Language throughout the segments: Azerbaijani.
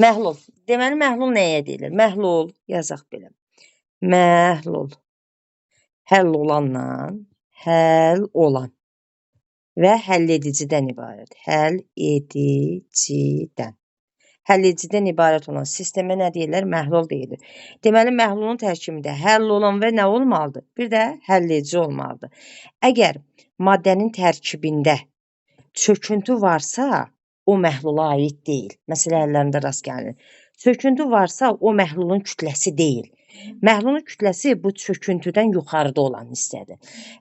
Məhlul. Deməli, məhlul nəyə deyilir? Məhlul, yazaq belə. Məhlul. Həll olandan, həll olan və həll edicidən ibarət. Həll edicidən. Həll edicidən ibarət olan sistemə nə deyirlər? Məhlul deyilir. Deməli, məhlulun tərkibində həll olan və nə olmalıdır? Bir də həll edici olmalıdır. Əgər maddənin tərkibində çöküntü varsa, o məhlula aid deyil. Məsələlərində rast gəlinir. Çöküntü varsa, o məhlulun kütləsi deyil. Məhlulun kütləsi bu çöküntüdən yuxarıda olan hissədir.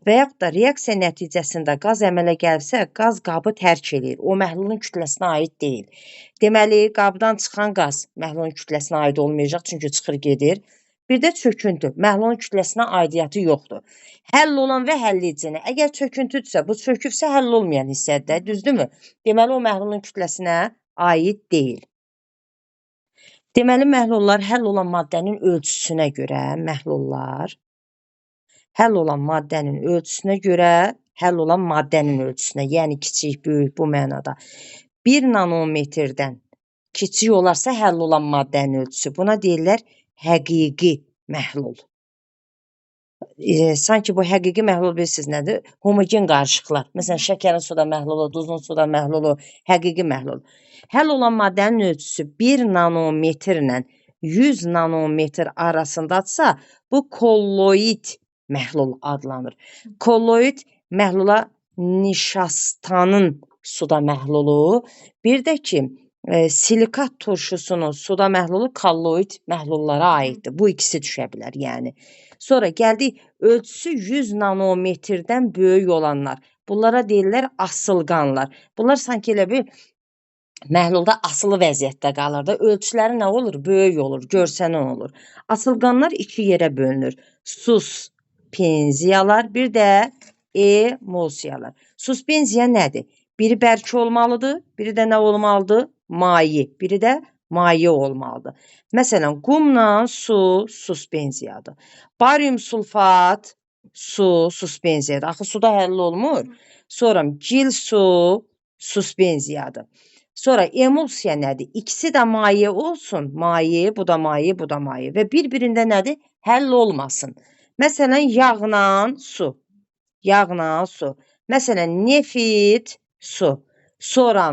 Və yaxud da reaksiya nəticəsində qaz əmələ gəlsə, qaz qabı tərk edir. O məhlulun kütləsinə aid deyil. Deməli, qabdan çıxan qaz məhlulun kütləsinə aid olmayacaq, çünki çıxır gedir. Bir də çöküntü, məhlulun kütləsinə aidiyyatı yoxdur. Həll olan və həll edici. Əgər çöküntüdürsə, bu çökübsə həll olmayan hissədir, düzdürmü? Deməli, o məhlulun kütləsinə aid deyil. Deməli, məhlullar həll olan maddənin ölçüsünə görə, məhlullar həll olan maddənin ölçüsünə görə, həll olan maddənin ölçüsünə, yəni kiçik, böyük bu mənada 1 nanometrdən kiçik olarsa həll olan maddənin ölçüsü. Buna deyirlər həqiqi məhlul. Sanki bu həqiqi məhlul bilirsiniz nədir? Homogen qarışıqlar. Məsələn, şəkərin suda məhlulu, duzun suda məhlulu, həqiqi məhlul. Həll olan maddənin ölçüsü 1 nanometrlə 100 nanometr arasındadsa, bu kolloid məhlul adlanır. Kolloid məhlula nişastanın suda məhlulu, bir də ki, silikat turşusunun suda məhlulu kolloid məhlullara aiddir. Bu ikisi düşə bilər, yəni. Sonra gəldik, ölçüsü 100 nanometrdən böyük olanlar. Bunlara deyirlər asılqanlar. Bunlar sanki elə bir məhlulda asılı vəziyyətdə qalır da. Ölçüləri nə olur? Böyük olur, görsənən olur. Asılqanlar iki yerə bölünür. Suspenziyalar, bir də emulsiyalar. Suspenziya nədir? Biri bərk olmalıdır, biri də nə olmalıdır? Maye, biri də maye olmalıdır. Məsələn, qumla su suspenziyadır. Barium sulfat su suspenziyadır. Axı suda həll olmur. Sonra gil su suspenziyadır. Sonra emulsiya nədir? İkisi də maye olsun. Maye, bu da maye, bu da maye. Və bir-birində nədir? Həll olmasın. Məsələn, yağla su. Yağla su. Məsələn, nefit su. Sonra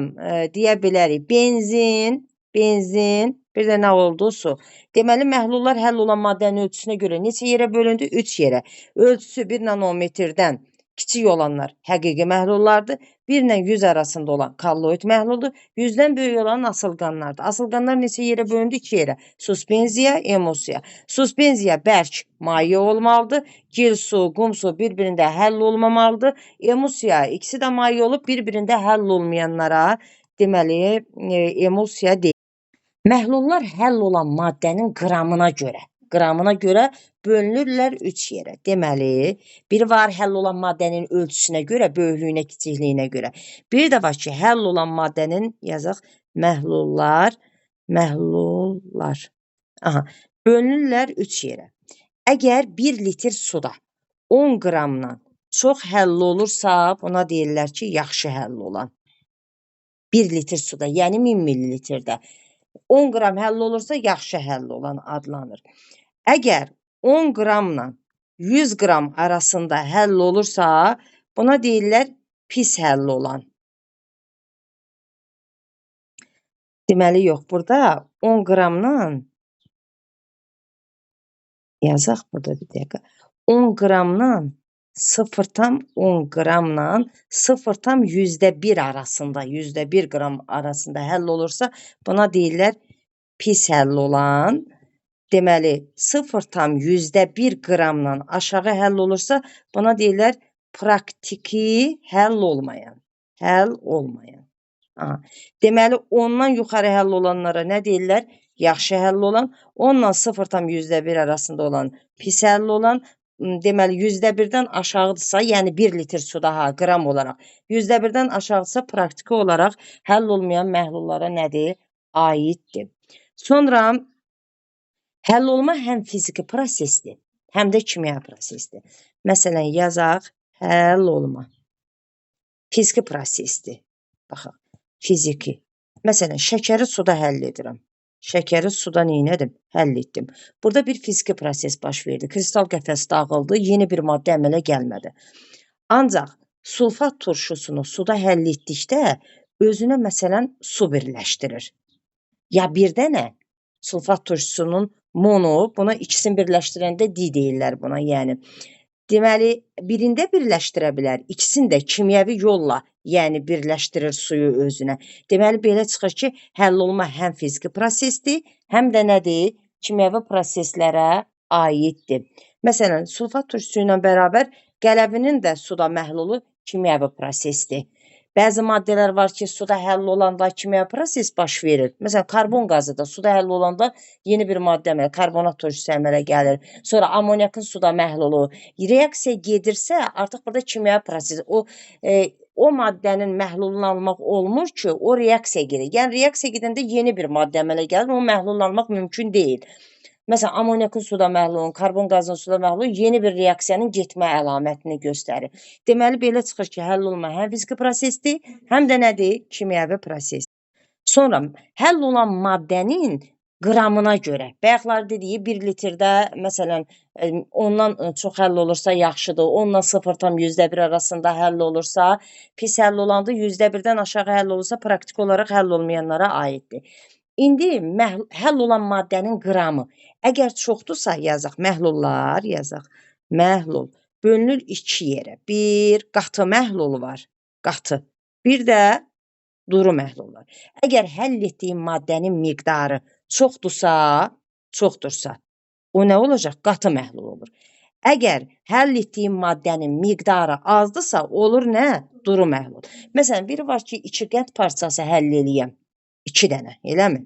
deyə bilərik benzin, bir də nə oldu? Su. Deməli, məhlullar həll olan maddənin ölçüsünə görə neçə yerə bölündü? 3 yerə. Ölçüsü 1 nanometrdən kiçik olanlar həqiqi məhlullardır. 1 ilə 100 arasında olan kolloid məhluldur. 100-dən böyük olan asılqanlardır. Asılqanlar neçə yerə bölündü? 2 yerə. Suspenziya, emulsiya. Suspenziya bərk maye olmalıdır. Gil su, qum su bir-birində həll olmamalıdır. Emulsiya ikisi də maye olub bir-birində həll olmayanlara deməli emulsiya deyil. Məhlullar həll olan maddənin qramına görə bölünürlər 3 yerə. Deməli, biri var həll olan maddənin ölçüsünə görə, böyüklüyünə, kiçikliyinə görə. Biri də var ki, həll olan maddənin, yazaq, məhlullar, aha, bölünürlər 3 yerə. Əgər 1 litr suda 10 qramdan çox həll olursa, buna deyirlər ki, yaxşı həll olan. 1 litr suda, yəni 1000 millilitrdə 10 qram həll olursa, yaxşı həll olan adlanır. Əgər 10 qramla 100 qram arasında həll olursa, buna deyirlər pis həll olan. Deməli, yox, burada 10 qramla, yazaq burada bir dəqiqə, 10 qramla 0,10 qramla 0,1 arasında, %1 qram arasında həll olursa, buna deyirlər pis həll olan. Deməli, 0,1 qramla aşağı həll olursa, buna deyirlər praktiki həll olmayan. Həll olmayan. Deməli, ondan yuxarı həll olanlara nə deyirlər? Yaxşı həll olan. Onunla 0,1 arasında olan pis həll olan. Deməli, %1-dən aşağıdırsa, yəni 1 litr suda qram olaraq, %1-dən aşağıdırsa, praktiki olaraq həll olmayan məhlullara nədir? Aiddir. Sonra, həll olma həm fiziki prosesdir, həm də kimya prosesdir. Məsələn, yazaq, həll olma. Fiziki prosesdir. Baxaq, fiziki. Məsələn, şəkəri suda həll edirəm. şəkəri suda neylədim? Həll etdim. Burada bir fiziki proses baş verdi. Kristal qəfəs dağıldı, yeni bir maddə əmələ gəlmədi. Ancaq sulfat turşusunu suda həll etdikdə özünə məsələn su birləşdirir. Ya bir dənə sulfat turşusunun mono, buna ikisini birləşdirəndə di deyirlər buna, yəni. Deməli, birində birləşdirə bilər, ikisini də kimyəvi yolla, yəni birləşdirir suyu özünə. Deməli, belə çıxır ki, həll olma həm fiziki prosesdir, həm də nədir? Kimyəvi proseslərə aiddir. Məsələn, sulfat turşusu ilə bərabər qələvinin də suda məhlulu kimyəvi prosesdir. Bəzi maddələr var ki, suda həll olanda kimyəvi proses baş verir. Məsələn, karbon qazı da suda həll olanda yeni bir maddə əmələ, karbonat turşusu əmələ gəlir. Sonra amoniakın suda məhlulu. Reaksiya gedirsə, artıq burada kimyəvi proses, o maddənin məhlulunu almaq olmur ki, o reaksiya gedir. Yəni, reaksiya gedəndə yeni bir maddə əmələ gəlir, o məhlulunu almaq mümkün deyil. Məsələn, amoniakın suda məhlulu, karbon qazının suda məhlulu yeni bir reaksiyanın getmə əlamətini göstərir. Deməli, belə çıxır ki, həll olma həm fiziki prosesdir, həm də nədir? Kimyəvi proses. Sonra, həll olan maddənin qramına görə, bayaqlar dediyi 1 litrdə, məsələn, ondan çox həll olursa yaxşıdır, onunla 0,1 arasında həll olursa, pis həll olanda %1-dən aşağı həll olursa, praktik olaraq həll olmayanlara aiddir. İndi həll olan maddənin qramı, əgər çoxdursa yazaq, məhlullar yazaq, məhlul bölünür 2 yerə, bir qatı məhlulu var, qatı, bir də duru məhlul var. Əgər həll etdiyin maddənin miqdarı çoxdursa, o nə olacaq? Qatı məhlul olur. Əgər həll etdiyin maddənin miqdarı azdırsa, olur nə? Duru məhlul. Məsələn, biri var ki, 2 qənd parçası həll eləyəm. 2 dənə, eləmi?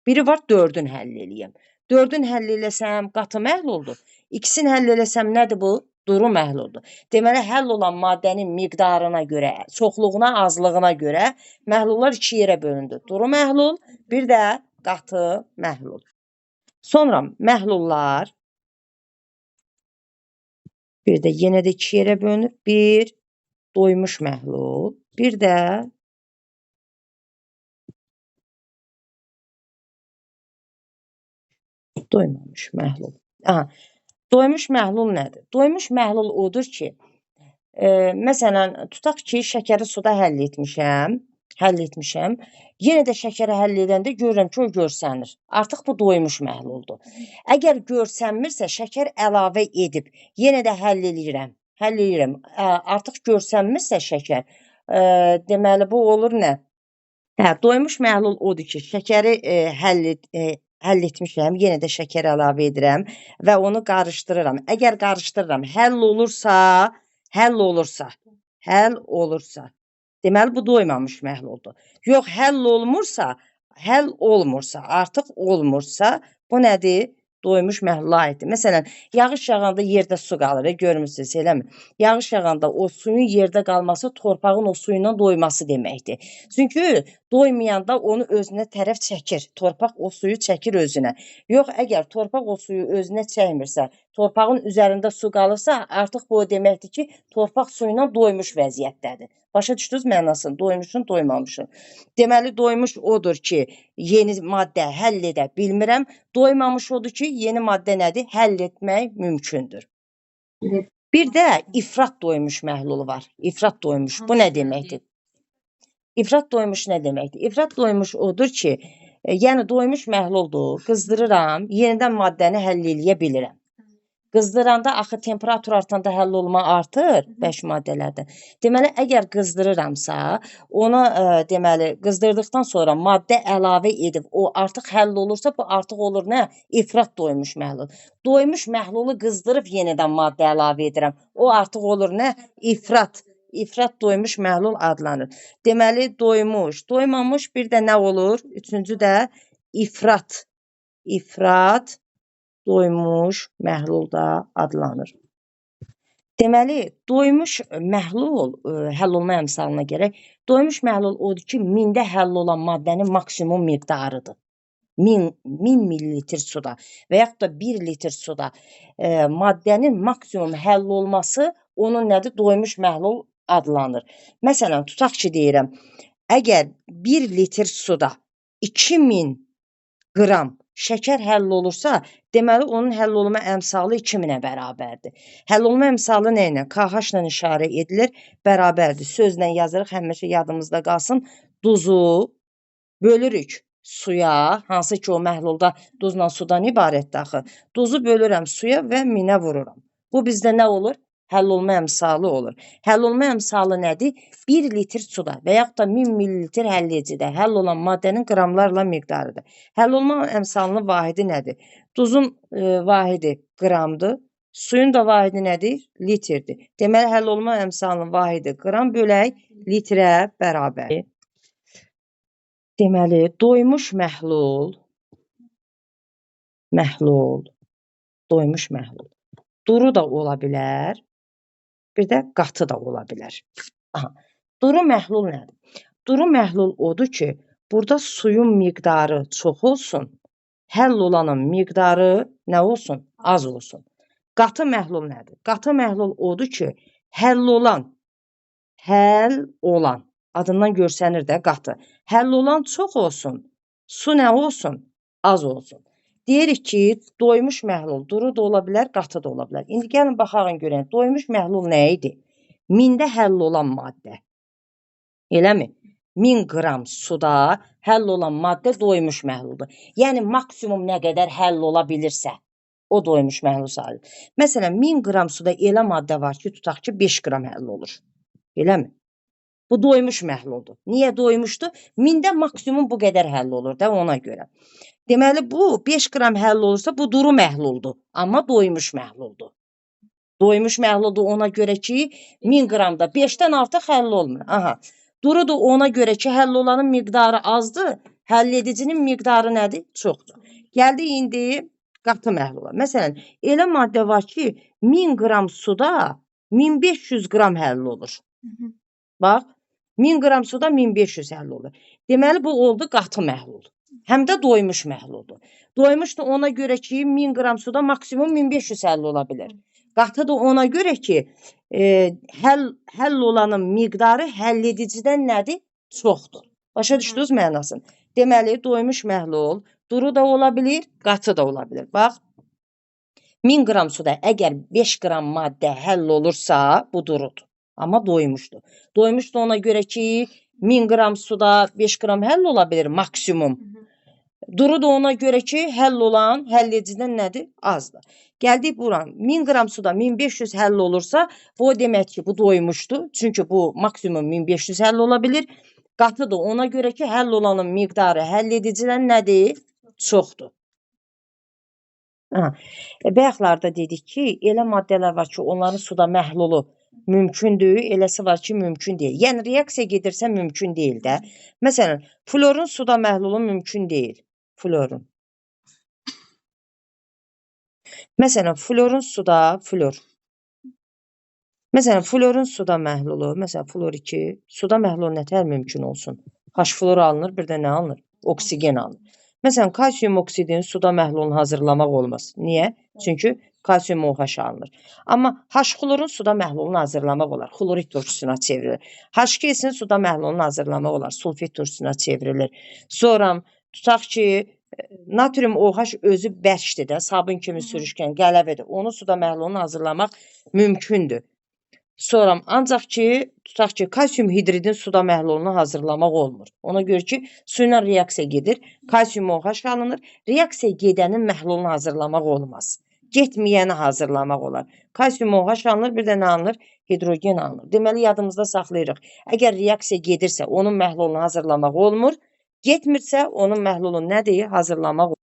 Biri var 4-ün həll eləyəm. 4-ün həll eləsəm qatı məhluldur. İkisini həll eləsəm nədir bu? Duru məhluldur. Deməli, həll olan maddənin miqdarına görə, çoxluğuna, azlığına görə məhlullar 2 yerə bölündür. Duru məhlul, bir də qatı məhlul. Sonra məhlullar bir də yenə də 2 yerə bölünür. Bir doymuş məhlul, bir də doymamış məhlul. Doymuş məhlul nədir? Doymuş məhlul odur ki, məsələn, tutaq ki, şəkəri suda həll etmişəm, yenə də şəkəri həll edəndə görürəm ki, o görsənir. Artıq bu doymuş məhluldur. Əgər görsənmirsə, şəkər əlavə edib, yenə də həll eləyirəm, artıq görsənmirsə şəkər, deməli, bu olur nə? Doymuş məhlul odur ki, şəkəri həll etmişəm, yenə də şəkər əlavə edirəm və onu qarışdırıram. Əgər qarışdırıram, həll olursa, deməli bu doymamış məhluldur. Yox, həll olmursa, artıq olmursa, bu nədir? Doymuş məhlula aiddir. Məsələn, yağış yağanda yerdə su qalır, görmürsünüz, eləmi? Yağış yağanda o suyun yerdə qalması torpağın o suyundan doyması deməkdir. Çünki doymayanda onu özünə tərəf çəkir. Torpaq o suyu çəkir özünə. Yox, əgər torpaq o suyu özünə çəkmirsə, torpağın üzərində su qalırsa, artıq bu o deməkdir ki, torpaq suyuna doymuş vəziyyətdədir. Başa düşdünüz mənasını? Doymuşun, doymamışın. Deməli, doymuş odur ki, yeni maddə həll edə bilmirəm. Doymamış odur ki, yeni maddə nədir? Həll etmək mümkündür. Bir də ifrat doymuş məhlulu var. İfrat doymuş. Bu nə deməkdir? İfrat doymuş nə deməkdir? İfrat doymuş odur ki, yəni doymuş məhluldur, qızdırıram, yenidən maddəni həll eləyə bilirəm. Qızdıranda axı temperatur artanda həll olma artır 5 maddələrdən. Deməli, əgər qızdırıramsa, ona deməli qızdırdıqdan sonra maddə əlavə edib o artıq həll olursa, bu artıq olur nə? İfrat doymuş məhlul. Doymuş məhlulu qızdırıb yenidən maddə əlavə edirəm. O artıq olur nə? İfrat doymuş məhlul adlanır. Deməli, doymuş, doymamış bir də nə olur? Üçüncü də ifrat. İfrat doymuş məhlul da adlanır. Deməli, doymuş məhlul, həll olma əmsalına gərək, doymuş məhlul odur ki, mində həll olan maddənin maksimum miqdarıdır. 1000 millilitr suda və yaxud da 1 litr suda maddənin maksimum həll olması onun nədir? Doymuş məhlul adlanır. Məsələn, tutaq ki, deyirəm, əgər 1 litr suda 2000 qram şəkər həll olursa, deməli onun həll olma əmsalı 2000-ə bərabərdir. Həll olma əmsalı nə ilə? KH ilə işarə edilir, bərabərdir. Sözlə yazırıq, həmişə yadımızda qalsın. Duzu bölürük suya, hansı ki o məhlulda duzla sudan ibarətdir axı. Duzu bölürəm suya və 1000-ə vururam. Bu bizdə nə olur? Həll olma əmsalı olur. Həll olma əmsalı nədir? 1 litr suda və yaxud da 1000 ml həlliyicidə həll olan maddənin qramlarla miqdarıdır. Həll olma əmsalının vahidi nədir? Duzun vahidi qramdır. Suyun da vahidi nədir? Litrdir. Deməli, həll olma əmsalının vahidi qram bölək litrə bərabər. Deməli, doymuş məhlul, doymuş məhlul. Duru da ola bilər. Bir də qatı da ola bilər. Aha. Duru məhlul nədir? Duru məhlul odur ki, burada suyun miqdarı çox olsun, həll olanın miqdarı nə olsun? Az olsun. Qatı məhlul nədir? Qatı məhlul odur ki, həll olan, adından görsənir də qatı. Həll olan çox olsun, su nə olsun? Az olsun. Deyirik ki, doymuş məhlul duru da ola bilər, qatı da ola bilər. İndi gəlin baxağın görək, doymuş məhlul nə idi? 1000-də həll olan maddə. Eləmi? 1000 qram suda həll olan maddə doymuş məhluldur. Yəni, maksimum nə qədər həll ola bilirsə, o doymuş məhlul sayılır. Məsələn, 1000 qram suda elə maddə var ki, tutaq ki, 5 qram həll olur. Eləmi? Bu doymuş məhluldur. Niyə doymuşdur? 1000-də maksimum bu qədər həll olur da ona görə. Deməli, bu 5 qram həll olursa, bu duru məhluldur. Amma doymuş məhluldur. Doymuş məhluldur ona görə ki, 1000 qramda 5-dən artıq həll olmur. Aha. Duru da ona görə ki, həll olanın miqdarı azdır, həll edicinin miqdarı nədir? Çoxdur. Gəldi indi qatı məhlula. Məsələn, elə maddə var ki, 1000 qram suda 1500 qram həll olur. Bax, 1000 qram suda 1500 həll olur. Deməli, bu oldu qatı məhlul. Həm də doymuş məhluldur. Doymuşdur ona görə ki, 1000 qram suda maksimum 1500 həll ola bilir. Qatı da ona görə ki, həll olanın miqdarı həll edicidən nədir? Çoxdur. Başa düşdünüz mənasını? Deməli, doymuş məhlul duru da ola bilir, qatı da ola bilir. Bax, 1000 qram suda əgər 5 qram maddə həll olursa, bu durudur. Amma doymuşdur. Doymuşdur ona görə ki, 1000 qram suda 5 qram həll ola bilir maksimum. Duru da ona görə ki, həll olan həll edicidən nədir? Azdır. Gəldik buran. 1000 qram suda 1500 həll olursa, bu demək ki, bu doymuşdur. Çünki bu maksimum 1500 həll ola bilir. Qatı da ona görə ki, həll olanın miqdarı həll edicidən nədir? Çoxdur. Bayaqlarda dedik ki, elə maddələr var ki, onların suda məhlulu mümkündür, eləsi var ki, mümkün deyil. Yəni, reaksiya gedirsə mümkün deyil də. Məsələn, florun suda məhlulu mümkün deyil. Florun. Məsələn, florun suda, Məsələn, florun suda məhlulu, məsələn, flor 2, suda məhlul nətər mümkün olsun? H-flor alınır, bir də nə alınır? Oksigen alınır. Məsələn, kalsium oksidinin suda məhlulunu hazırlamaq olmaz. Niyə? Çünki kalsium OH alınır. Amma H-xlorun suda məhlulunu hazırlamaq olar. Xlorid turşusuna çevrilir. H2S-in suda məhlulunu hazırlamaq olar. Sulfit turşusuna çevrilir. Sonra tutaq ki, natrium OH özü bərkdir də, sabun kimi sürüşkən, qələbədir. Onu suda məhlulunu hazırlamaq mümkündür. Sonra ancaq ki, tutaq ki, kalsium hidridin suda məhlulunu hazırlamaq olmur. Ona görə ki, su ilə reaksiya gedir, kalsium OH alınır. Reaksiya gedənin məhlulunu hazırlamaq olmaz. Getməyəni hazırlamaq olar. Kalsium OH alınır, bir də nə alınır? Hidrogen alınır. Deməli, yadımızda saxlayırıq. Əgər reaksiya gedirsə, onun məhlulunu hazırlamaq olmur. Getmirsə, onun məhlulunu nədir? Hazırlamaq olmur.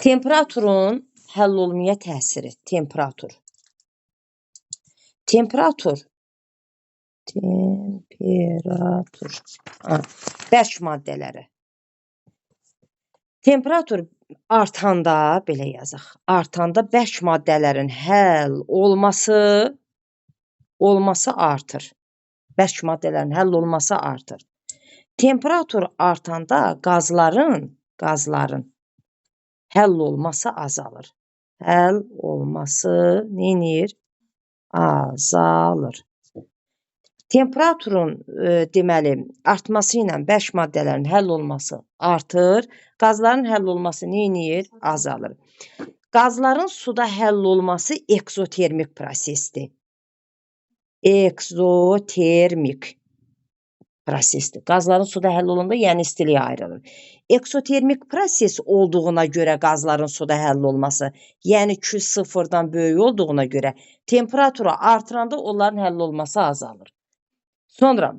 Temperaturun həll olmaya təsiri. Temperatur. Bərk maddələri. Temperatur artanda, belə yazaq, artanda bərk maddələrin həll olması artır. Bərk maddələrin həll olması artır. Temperatur artanda qazların həll olması azalır. Həll olması neyinir? Azalır. Temperaturun deməli artması ilə 5 maddələrin həll olması artır. Qazların həll olması neyinir? Azalır. Qazların suda həll olması ekzotermik prosesdir. Ekzotermik prosesdir. Qazların suda həll olanda, yəni istiliyə ayrılır. Eksotermik proses olduğuna görə qazların suda həll olması, yəni Q sıfırdan böyük olduğuna görə temperaturu artıranda onların həll olması azalır. Sonra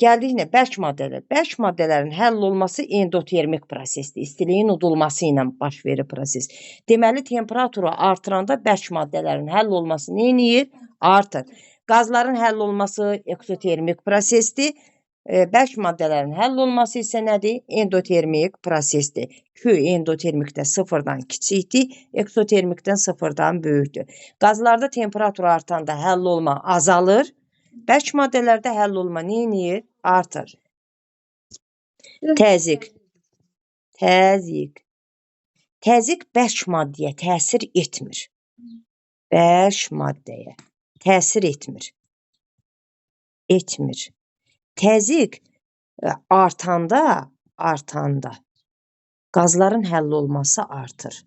gəldik nə? Bərk maddələr. Bərk maddələrin həll olması endotermik prosesdir. İstiliyin udulması ilə baş verir proses. Deməli, temperaturu artıranda bərk maddələrin həll olması neyinir? Artır. Qazların həll olması eksotermik prosesdir. Bərk maddələrin həll olması isə nədir? Endotermik prosesdir. Q endotermikdə sıfırdan kiçikdir, eksotermikdən sıfırdan böyükdür. Qazlarda temperatur artanda həll olma azalır. Bərk maddələrdə həll olma neyinir? Artır. Təzyiq. Təzyiq bərk maddəyə təsir etmir. Bərk maddəyə təsir etmir. Təzyiq artanda qazların həll olması artır.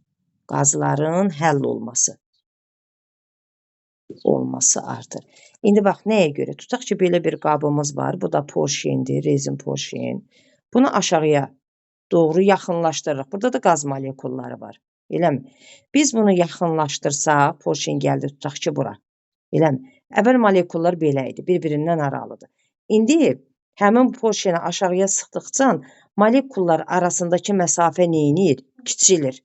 Qazların həll olması artır. İndi bax, nəyə görə? Tutaq ki, belə bir qabımız var. Bu da porşendir, rezin porşen. Bunu aşağıya doğru yaxınlaşdırırıq. Burada da qaz molekulları var. Eləmi? Biz bunu yaxınlaşdırsaq, porşen gəldi, tutaq ki, bura. Eləmi? Əvvəl molekullar belə idi, bir-birindən aralıdır. İndi həmin porşeni aşağıya sıxdıqca molekullar arasındakı məsafə neyinir? Kiçilir.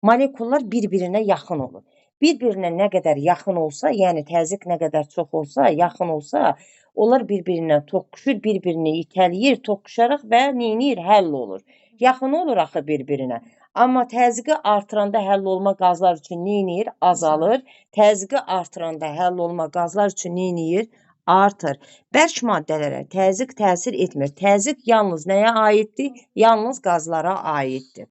Molekullar bir-birinə yaxın olur. Bir-birinə nə qədər yaxın olsa, yəni təzyiq nə qədər çox olsa, yaxın olsa, onlar bir-birinə toqquşur, bir-birini itələyir, toqquşaraq və neyinir? Həll olur. Yaxın olur axı bir-birinə. Amma təzyiqi artıranda həll olma qazlar üçün neyinir? Azalır. Təzyiqi artıranda həll olma qazlar üçün neyinir? Artır. Bərk maddələrə təzyiq təsir etmir. Təzyiq yalnız nəyə aiddir? Yalnız qazlara aiddir.